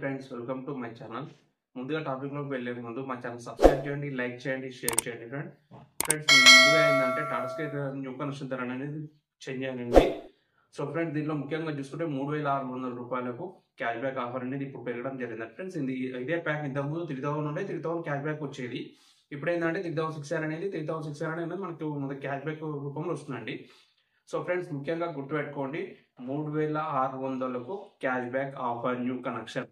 Friends, welcome to my channel. ముందుగా టాపిక్లోకి వెళ్ళే ముందు మా ఛానల్ సబ్స్క్రైబ్ చేయండి, లైక్ చేయండి, షేర్ చేయండి. ఫ్రెండ్స్ ముందుగా ఏంటంటే టాటా స్కై న్యూ కనెక్షన్ ధర అనేది చేంజ్ అయ్యింది. సో ఫ్రెండ్స్ దీనిలో ముఖ్యంగా చూసుకుంటే 3600 రూపాయలకు క్యాష్ బ్యాక్ ఆఫర్ అనేది ఇప్పుడు పెరగడం జరిగింది. ఫ్రెండ్స్ ఇదే ప్యాక్ ఇంతకుముందు 3000 ఉండే 3000 క్యాష్ బ్యాక్ వచ్చేది. ఇప్పుడు ఏంటంటే 3600 అనేది 3600 అనేది మనకు క్యాష్ బ్యాక్ రూపంలో వస్తుందండి. సో ఫ్రెండ్స్ ముఖ్యంగా గుర్తుపెట్టుకోండి, 3600కు cash back offer new connection.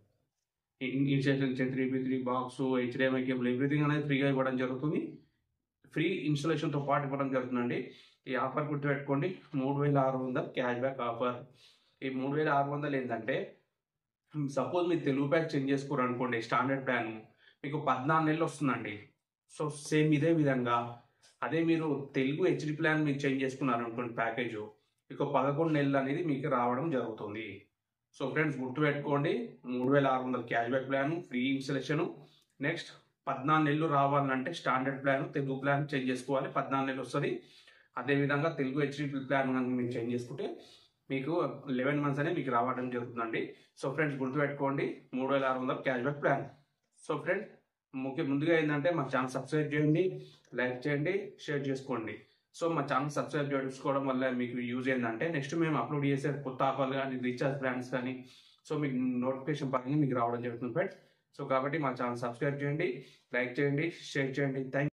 Installation 3x3 box, HDMI cable, everything అనేది ఫ్రీగా ఇవ్వడం జరుగుతుంది. ఫ్రీ ఇన్స్టాలేషన్తో పాటు ఇవ్వడం జరుగుతుందండి. ఈ ఆఫర్ గుర్తుపెట్టుకోండి, 3600 క్యాష్ బ్యాక్ ఆఫర్. ఈ 3600 ఏంటంటే సపోజ్ మీరు తెలుగు ప్యాక్ చేంజ్ చేసుకోరు అనుకోండి, స్టాండర్డ్ ప్లాన్ మీకు 14 నెలలు వస్తుందండి. సో సేమ్ ఇదే విధంగా అదే మీరు తెలుగు హెచ్డి ప్లాన్ మీరు చేంజ్ చేసుకున్నారు అనుకోండి, ప్యాకేజ్ మీకు 11 నెలలు అనేది మీకు రావడం జరుగుతుంది. సో ఫ్రెండ్స్ గుర్తుపెట్టుకోండి, 3600 cash back plan, free installation. Next 14 నెలలు రావాలంటే standard plan Telugu plan change చేసుకోవాలి, 14 నెలలు వస్తుంది. అదేవిధంగా తెలుగు హెచ్డి ప్లాన్ మీరు చేంజ్ చేసుకుంటే మీకు 11 మంత్స్ అనేది మీకు రావడం జరుగుతుందండి. సో ఫ్రెండ్స్ గుర్తుపెట్టుకోండి, 3600 cash back plan. So friends ముందుగా ఏంటంటే మా ఛానల్ సబ్స్క్రైబ్ చేయండి, లైక్ చేయండి, షేర్ చేసుకోండి. సో మా ఛానల్ సబ్స్క్రైబ్ చేసుకోవడం వల్ల మీకు యూజ్ ఏంటంటే నెక్స్ట్ మేము అప్లోడ్ చేసే కొత్త ఆఫర్లు కానీ, రీఛార్జ్ ప్లాన్స్ కానీ సో మీకు నోటిఫికేషన్ పరంగా మీకు రావడం జరుగుతుంది ఫ్రెండ్స్. సో కాబట్టి మా ఛానల్ సబ్స్క్రైబ్ చేయండి, లైక్ చేయండి, షేర్ చేయండి. థ్యాంక్